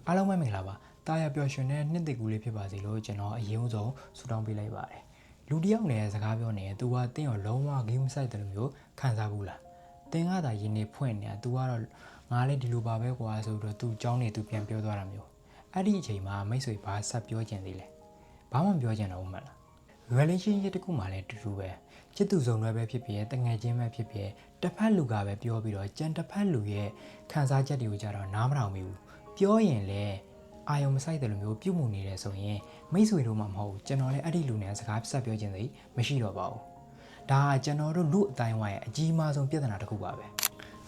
အားလုံးပဲမင်္ဂလာပါတာယာပျော်ရွှင်တဲ့နှစ်တကူလေးဖြစ်ပါစေလို့ကျွန်တော်အရင်ဆုံးဆုတောင်းပေးလိုက်ပါတယ်လူတယောက်နဲ့စကားပြောနေသူကတင်းရောလုံးဝဂိမ်းမဆိုင်တယ်လို့မျိုးခံစားဘူးလားတင်းကသာယင်းနေဖွင့်နေတာ तू ကတော့ငါလည်းဒီလိုပါပဲကွာဆိုတော့ तू เจ้าနေ तू ပြန်ပြောသွားတာမျိုးအဲ့ဒီအချိန်မှာမိတ်ဆွေဘာဆက်ပြောချင်သေးလဲဘာမှမပြောချင်တော့ဘူးမလား relationship တခုမှလည်းတူတူပဲချစ်သူစုံတွဲပဲဖြစ်ဖြစ်တငယ်ချင်းပဲဖြစ်ဖြစ်တစ်ဖက်လူကပဲပြောပြီးတော့ကြံတစ်ဖက်လူရဲ့ခံစားချက်တွေကိုကြတော့နားမထောင်မိဘူးပြောရင်လည်းအာယုံမဆိုင်တယ်လို့မျိုးပြုတ်မှုနေတယ်ဆိုရင်မိတ်ဆွေတို့မှမဟုတ်ကျွန်တော်လည်းအဲ့ဒီလူနဲ့စကားဆက်ပြောခြင်းသိမရှိတော့ပါဘူးဒါကကျွန်တော်တို့လူအတိုင်းဝိုင်းရဲ့အကြီးမားဆုံးပြဿနာတစ်ခုပါပ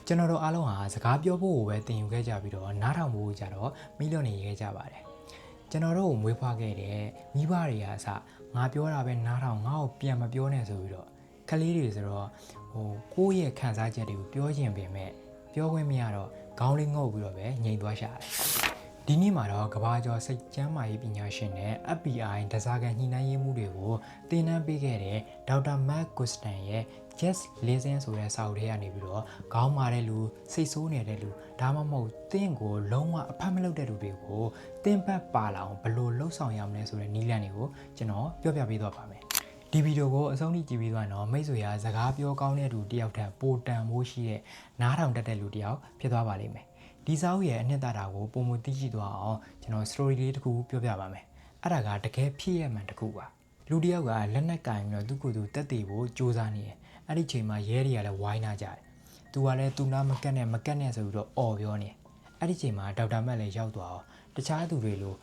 ဲကျွန်တော်တို့အားလုံးဟာစကားပြောဖို့ကိုပဲသင်ယူခဲ့ကြပြီးတော့နားထောင်ဖို့ကြတော့မိလို့နေခဲ့ကြပါတယ်ကျွန်တော်တို့ကိုမွေးဖွားခဲ့တဲ့မိဘတွေကအစငါပြောတာပဲနားထောင်ငါ့ကိုပြန်မပြောနဲ့ဆိုပြီးတော့ကလေးတွေဆိုတော့ကိုယ့်ရဲ့ခံစားချက်တွေကိုပြောချင်ပေမဲ့ပြောခွင့်မရတော့ခေါင်းလေးငုပ်ပြီးတော့ပဲငြိမ်သွားရှာတယ်ဒီနေ့မှာတော့ကဘာကျော်စိတ်ကျန်းမာရေးပညာရှင်နဲ့ FBI ဒဇာကန်ညှိနှိုင်းရေးမှုတွေကိုသင်တန်းပေးခဲ့တဲ့ဒေါက်တာမတ်ဂုစတန်ရဲ့ Just Listen ဆိုတဲ့စာအုပ်ထဲကနေပြီးတော့ခေါင်းမာတဲ့လူစိတ်ဆိုးနေတဲ့လူဒါမှမဟုတ်သင်ကိုလုံးဝအဖတ်မလုပ်တဲ့လူတွေကိုသင်ပတ်ပါလာအောင်ဘယ်လိုလှုပ်ဆောင်ရမလဲဆိုတဲ့နည်းလမ်းတွေကိုကျွန်တော်ပြောပြပေးသွားပါမယ်ဒီဗီဒီယိုကိုအဆုံးထိကြည့်ပြီးသွားတော့မိတ်ဆွေရာစကားပြောကောင်းတဲ့လူတယောက်ထက်ပိုတန်မိုးရှိတဲ့နားထောင်တတ်တဲ့လူတယောက်ဖြစ်သွားပါလိမ့်မယ်ဒီစာအုပ်ရဲ့အနှစ်သာရကိုပုံမသိရှိသွားအောင်ကျွန်တော် story လေးတစ်ခုပြောပြပါမယ်အဲ့ဒါကတကယ်ဖြစ်ရမှန်တစ်ခုပါလူတယောက်ကလက်နက်ကင်ပြီးတော့သူ့ကိုယ်သူတက်တည်ဖို့စူးစမ်းနေတယ်အဲ့ဒီချိန်မှာရဲတွေကလည်းဝိုင်းလာကြတယ်သူကလည်းသူနာမကတ်နဲ့ဆိုပြီးတော့အော်ပြောနေအဲ့ဒီချိန်မှာဒေါက်တာမတ်လည်းရောက်သွားအောင်တခြားသူတွေလို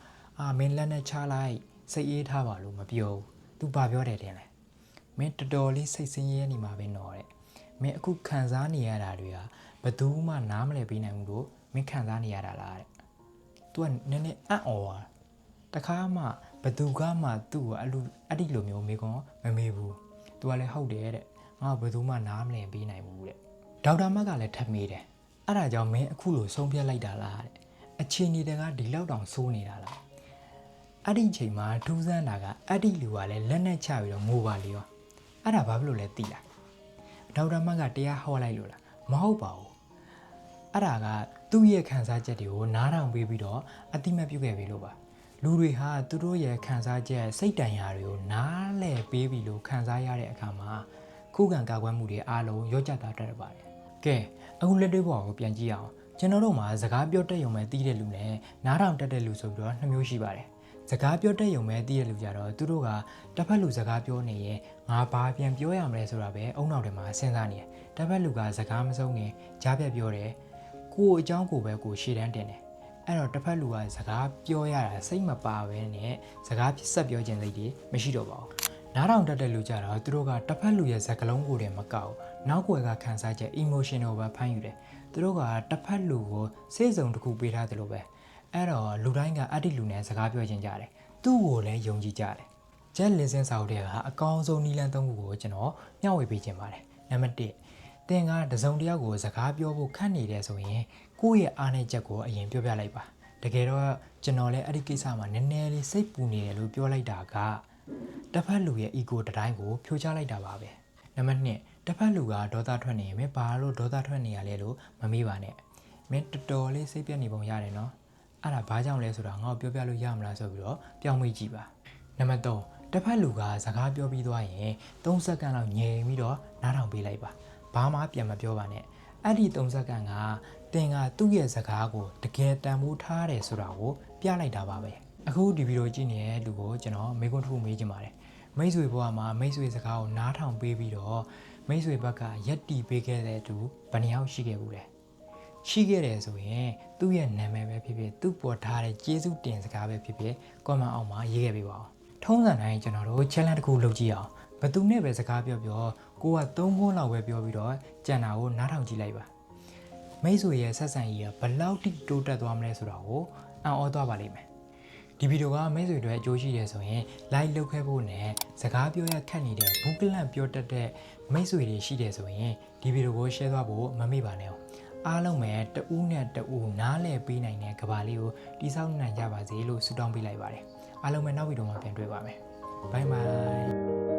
မင်းလက်နဲ့ချလိုက်စိတ်အေးထားပါလို့မပြောဘူးသူဘာပြောတယ်တင်လဲမင်းတော်တော်လေးစိတ်ဆင်းရဲနေမှာပဲနော်တဲ့မင်းအခုခံစားနေရတာတွေကဘယ်သူမှနားမလည်ပေးနိုင်ဘူးလို့မင်းခံစားနေရတာလားတဲ့။ तू ကနည်းနည်းအံ့ဩသွားတခါမှဘသူကမှသူ့ကိုအဲ့ဒီလိုမျိုးမေကွန်မမေးဘူး။ तू ကလည်းဟုတ်တယ်တဲ့။ငါဘယ်သူမှနားမလည်ပေးနိုင်ဘူးတဲ့။ဒေါက်တာမတ်ကလည်းထပ်မေးတယ်။အဲ့ဒါကြောင့်မင်းအခုလိုဆုံးဖြတ်လိုက်တာလားတဲ့။အချိန်ဒီတန်ကဒီလောက်တောင်စိုးနေတာလား။အဲ့ဒီအချိန်မှာထူးဆန်းတာကအဲ့ဒီလူကလည်းလက်နဲ့ချပြီးတော့ငိုပါလေရော။အဲ့ဒါဘာဖြစ်လို့လဲသိလား။ဒေါက်တာမတ်ကတရားဟောလိုက်လို့လားမဟုတ်ပါဘူး။အဲ့ဒါကသူ့ရဲ့ခံစားချက်တွေကိုနားထောင်ပေးပြီးတော့အတိမတ်ပြုခဲ့ပြီလို့ပါလူတွေဟာသူတို့ရဲ့ခံစားချက်စိတ်တန်ရာတွေကိုနားလည်ပေးပြီးလို့ခံစားရတဲ့အခါမှာခုခံကာကွယ်မှုတွေအားလုံးရော့ကျတာတတ်ပါတယ်ကဲအခုလက်တွေ့ပေါ်ကိုပြန်ကြည့်အောင်ကျွန်တော်တို့မှာစကားပြောတတ်ရုံပဲသိတဲ့လူနဲ့နားထောင်တတ်တဲ့လူဆိုပြီးတော့နှစ်မျိုးရှိပါတယ်စကားပြောတတ်ရုံပဲသိတဲ့လူကြတော့သူတို့ကတစ်ဖက်လူစကားပြောနေရင်ငါဘာပြန်ပြောရမလဲဆိုတာပဲအုံနောက်ထဲမှာစဉ်းစားနေတယ်တစ်ဖက်လူကစကားမဆုံးခင်ကြားပြတ်ပြောတယ်ကိုအကြောင်းကိုပဲကိုရှေ့တန်းတင်တယ်အဲ့တော့တစ်ဖက်လူကစကားပြောရတာစိတ်မပါဘဲနဲ့စကားဆက်ပြောခြင်းစိတ်တွေမရှိတော့ပါဘူးနားထောင်တတ်တဲ့လူကြတော့သူတို့ကတစ်ဖက်လူရဲ့စကားလုံးကိုတည်းမကောက်နောက်ွယ်ကခံစားချက် emotional ပဲဖမ်းယူတယ်သူတို့ကတစ်ဖက်လူကိုစိတ်စုံတစ်ခုပေးထားတယ်လို့ပဲအဲ့တော့လူတိုင်းကအဲ့ဒီလူနဲ့စကားပြောခြင်းကြတယ်သူ့ကိုလည်းယုံကြည်ကြတယ် Just Listen စာအုပ်ထဲကအကောင်းဆုံးနည်းလမ်းသုံးခုကိုကျွန်တော်မျှဝေပေးခြင်းပါတယ်နံပါတ်1သင်ကတစုံတစ်ယောက်ကိုစကားပြောဖို့ခက်နေတယ်ဆိုရင်ကိုယ့်ရဲ့အားနည်းချက်ကိုအရင်ပြောပြလိုက်ပါတကယ်တော့ကျွန်တော်လည်းအဲ့ဒီကိစ္စမှာနည်းနည်းလေးစိတ်ပူနေတယ်လို့ပြောလိုက်တာကတစ်ဖက်လူရဲ့ ego တိုင်းကိုဖြိုချလိုက်တာပါပဲနံပါတ်2တစ်ဖက်လူကဒေါသထွက်နေရင်မင်းဘာလို့ဒေါသထွက်နေရလဲလို့မမေးပါနဲ့မင်းတော်တော်လေးစိတ်ပြတ်နေပုံရတယ်နော်အဲ့ဒါဘာကြောင့်လဲဆိုတာငါ့ကိုပြောပြလို့ရမလားဆိုပြီးတော့ပြောင်းမေးကြည့်ပါနံပါတ်3တစ်ဖက်လူကစကားပြောပြီးသွားရင်3စက္ကန့်လောက်ငြိမ်ပြီးတော့နားထောင်ပေးလိုက်ပါဘာမှပြန်မပြောပါနဲ့အဲ့ဒီ3စက္ကန့်ကသင်ကသူ့ရဲ့စကားကိုတကယ်တန်ဖိုးထားတယ်ဆိုတာကိုပြလိုက်တာပါပဲအခုဒီဗီဒီယိုကြည့်နေတဲ့လူကိုကျွန်တော်မေးခွန်းတစ်ခုမေးချင်ပါတယ်မိတ်ဆွေဘဝမှာမိတ်ဆွေစကားကိုနားထောင်ပေးပြီးတော့မိတ်ဆွေဘက်ကရက်တီပေးခဲ့တဲ့သူဘယ်နှယောက်ရှိခဲ့ဘူးလဲရှိခဲ့တယ်ဆိုရင်သူ့ရဲ့နာမည်ပဲဖြစ်ဖြစ်သူ့ပေါ်ထားတဲ့ကျေးဇူးတင်စကားပဲဖြစ်ဖြစ် comment အောက်မှာရေးခဲ့ပေးပါဦးထုံးစံတိုင်းကျွန်တော်တို့ challenge တစ်ခုလုပ်ကြည့်အောင်ဘယ်သူနဲ့ပဲစကားပြောကိုက3ခုလောက်ပဲပြောပြီးတော့ကြံတာကိုနားထောင်ကြည့်လိုက်ပါမိတ်ဆွေရဲ့ဆက်ဆံရေးကဘယ်လောက်ထိတိုးတက်သွားမလဲဆိုတာကိုအံ့ဩသွားပါလိမ့်မယ်ဒီဗီဒီယိုကမိတ်ဆွေတွေအကျိုးရှိတယ်ဆိုရင် like လုပ်ခဲ့ဖို့နဲ့စကားပြောရခက်နေတဲ့ဘူးကလန့်ပြောတတ်တဲ့မိတ်ဆွေတွေရှိတယ်ဆိုရင်ဒီဗီဒီယိုကို share သွားဖို့မမေ့ပါနဲ့အားလုံးပဲတဦးနဲ့တဦးနားလည်ပေးနိုင်တဲ့ကဘာလေးကိုတိစောက်နိုင်ကြပါစေလို့ဆုတောင်းပေးလိုက်ပါတယ်အားလုံးပဲနောက်ဗီဒီယိုမှာပြန်တွေ့ပါမယ်ဘိုင်ဘိုင်